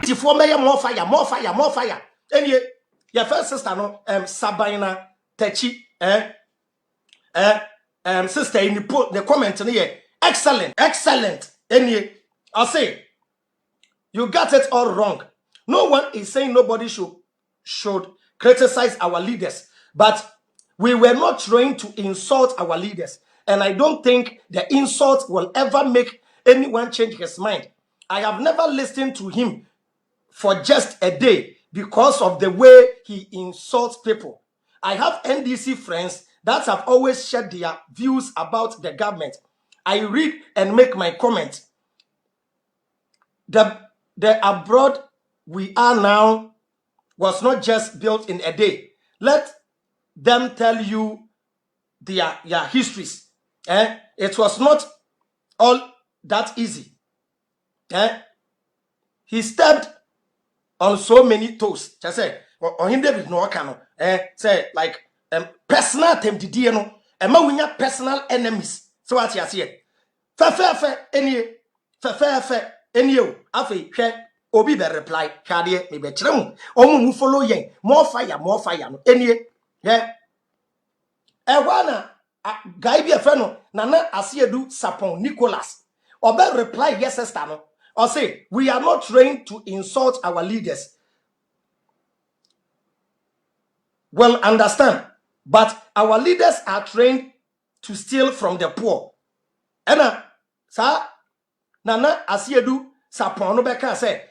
for me more fire. Any your first sister no Sabina Techi sister in the comment here. Excellent. Any I'll say you got it all wrong. No one is saying nobody should criticize our leaders, but we were not trained to insult our leaders, and I don't think the insult will ever make anyone change his mind. I have never listened to him for just a day because of the way he insults people. I have NDC friends that have always shared their views about the government. I read and make my comments. The abroad we are now was not just built in a day. Let them tell you their histories. It was not all that easy. He stepped on so many toes. Just say, on him David no cano. Say like personal tempted no. And we have personal enemies. So what you see? Any afi obi be reply kade me be kiremu omu follow yen more fire no any ewana guy be fe no nana asiedu sapon Nicholas obe reply yes sister no or say we are not trained to insult our leaders. Well, understand, but our leaders are trained to steal from the poor. Ena sa nana asiedu sapon no beka say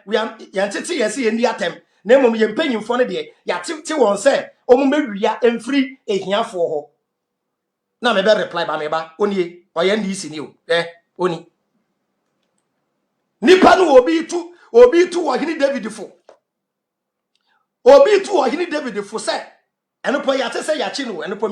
we are yantiti yesi endi atem na mom ye mpanyimfo ne de ya titi won say omumewia emfiri ehiafo ho na me be reply ba me ba oni oye NDC ni o oni nipa no obi tu ohini David fo say enopo ya te say ya chi no enopo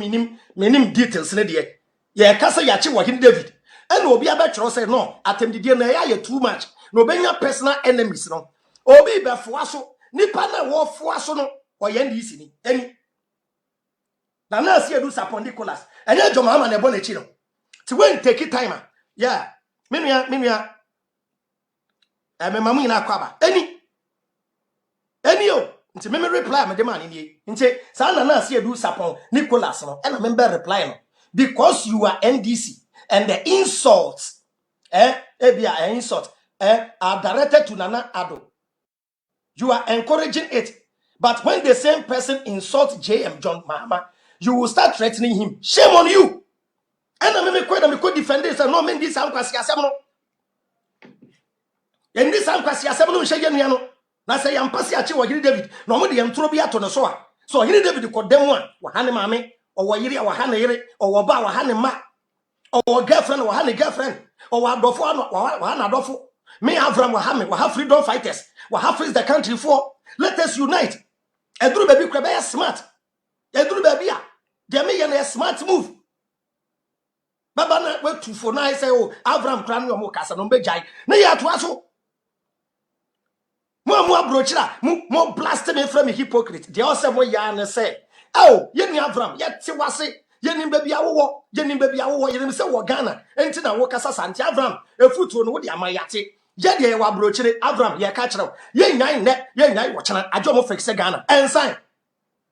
minim details ne de ye ka say ya chi ohini David and obi abetro say no atemdidie na ya too much no benya personal enemies no obi be foaso nipa na wo foaso no oye NDC ni eni na see do sapon Nicholas enye joma ama na ebo na chi no ti when take time yeah menua mamu ina kwaba eni o nti me reply me de man ni nti sa na see do sapon Nicholas no and me reply no because you are NDC and the insults insult are directed to Nana Ado. You are encouraging it. But when the same person insults JM John Mahama, you will start threatening him. Shame on you. And I could defend this and no mean this no. And this no na say am pasi achi wo Yiri David no mo de yantro bi ato no so a so Yiri David ko dem a wa hane mame o wo yiri wa hane yiri o wo ba wa hane ma o girlfriend wa hane girlfriend o wa adofo wa hane adofo me Avraham wa have freedom fighters wa have freeze the country for let us unite eduru baby kra be smart eduru baby a de me ye na smart move baba na we tu for na say oh Avraham kra no mo kasa no be jai na ye ato aso mo brochira mo blast me from a hypocrite de also mo ya na say oh ye ni Avraham ye ti wase ye ni baby awo ye ni say wo Ghana enti na wo kasa santi Avraham efutuo no wo de amayate ye de wa brochire Avraham ye ka kire ye nyan wo chana ajo mo fix Ghana ensign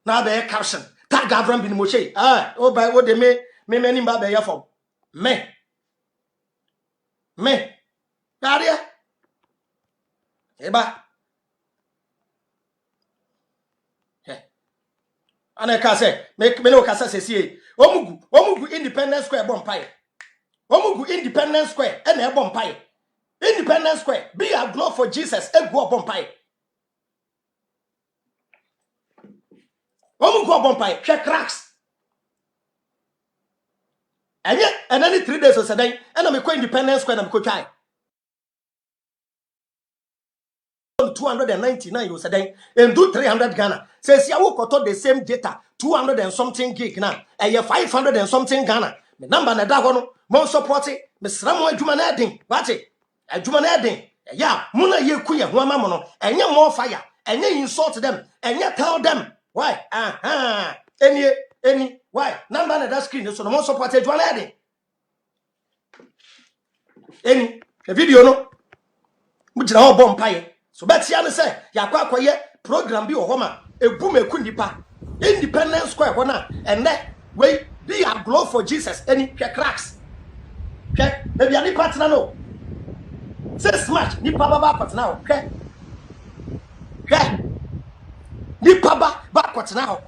na be caption tag Avraham bin mo shey o by wo de me ni ba be ye fom me daria eba and I can say, make me no kasa say, Omugu Independence Square bompire. Omugu Independence Square and a bompire. Independence Square, be a globe for Jesus and go bompire. Omugu bompire, check cracks. And yet, and then 3 days or so, and I'm a Independence Square and I'm a 299 you said and do 300 Ghana says ya wo koto the same data 200 and something gig na e 500 and something Ghana me number na da ho no mo support me sram adwuma na den wate adwuma na den ya muna ye ku ye ho ama mo no enye more fire enye insult them enye tell them why any why number na that screen so no mo support adwuma na den any the video no mujira ho bomb paye So betia ne say yakwa akoye program bi ohoma ebu meku nipa Independence Square hona ene we be a glow for Jesus any cracks okay maybe any partner no 6 March nipa baba partner okay nipa ba partner ho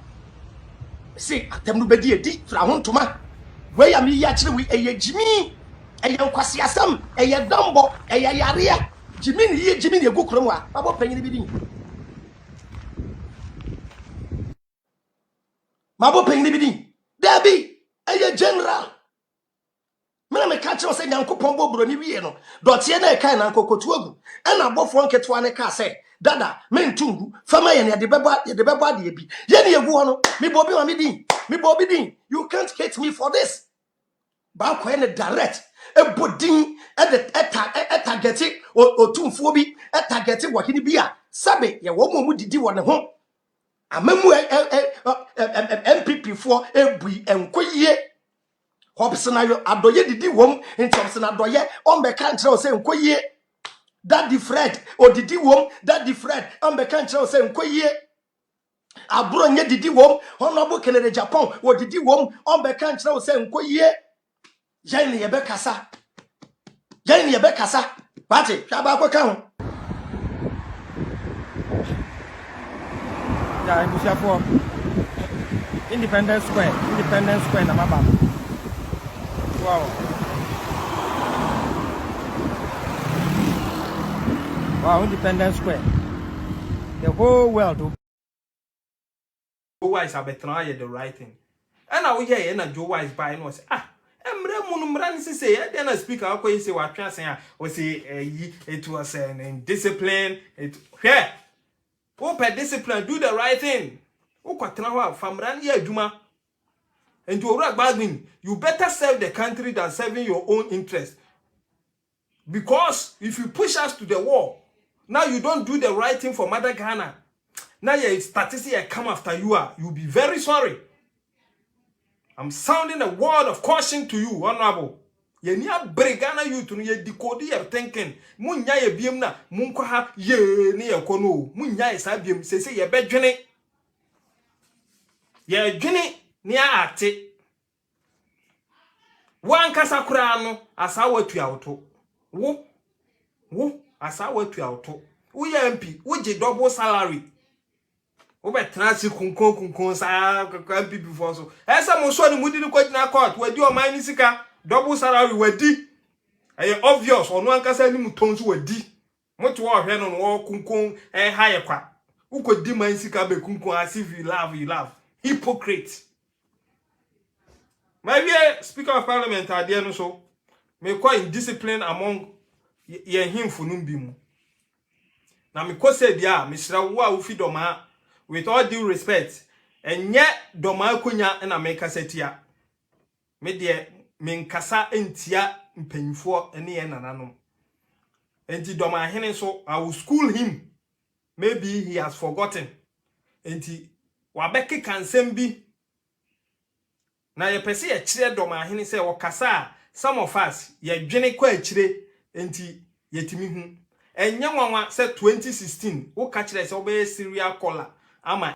see atem no bedi edi fra ho ntoma we am yi akire we eye jimi eye nkwase asam eye dombo eye yarea jimi ni egu krom a babo panyin bi din mabo panyin bi din Debbie eye general mena me catch you say nyankopon bobro ni wie no dotie na e kai na nkokotu agu e na bofo nketo ane ka say dada mentungu fama ye ne de bebo ade bi ye ne egu ho no me bobi wa me din you can't hate me for this ba ko ne direct e bodin e de target otumfuo bi e target wo hini bi a sabe ye wo mu didi wo ne ho amamu MPP for ebui enkoyie Hobsonayo adoye didi wom nti Hobson adoye ombeka ntre o se nkoyie Daddy Fred odidi wom Daddy Fred ombeka ntre o se nkoyie aburo nye didi wom honorable Kennedy Japan odidi wom ombeka ntre o se nkoyie yen ye be kasa bati hwaba akoka ho ya ebusia for Independence Square na mabam. Wow, Independence Square. The whole world. Joe Wise are better the right thing. And I will hear and Joe Wise by no say, Emre Munumran say, then a speaker, I say what saying, or say it was an discipline. It here. Open discipline, do the right thing. Okwatrawa from Randia Juma. And to rock bargain, you better serve the country than serving your own interest. Because if you push us to the wall, now you don't do the right thing for Mother Ghana. Now your statistics come after you you'll be very sorry. I'm sounding a word of caution to you, honorable. Ye niya brigana you to ye decode your thinking. Munya ye biem na munko ha ye ni ye kono. Munya ye sa biem se ye be dwene. Ye dwene ni ate. Wan kasa kura no asa watu ya auto. Wo asa watu ya auto. Uye MP, uje double salary. Ube transi kunkon sa MP before so. Esa mo so ni mudi ni kwa jina court. Wedi o maini sika double salary wedi. Aye obvious onu ankasa ni mutonsu wedi. Motu wa hwe no wo kunkon haye kwa. Uko di maini sika be kunkon as if you love. Hypocrite. My dear Speaker of Parliament, I dare no so. Me quite indiscipline among ye him for numbimu. Now me ko say dia, Mr. Wa ufi doma with all due respect. And yet doma kunya na me kasetia. Me dear me nkasa entia mpanyfo ene ye nananom. Enti doma hene so I will school him. Maybe he has forgotten. Enti wabeke kansem bi na ye pese ye kire doma hene se wakasa some of us ye dwene kwa kire enti yetimi hu enya nwanwa se 2016 wo ka kire se obeye serial caller ama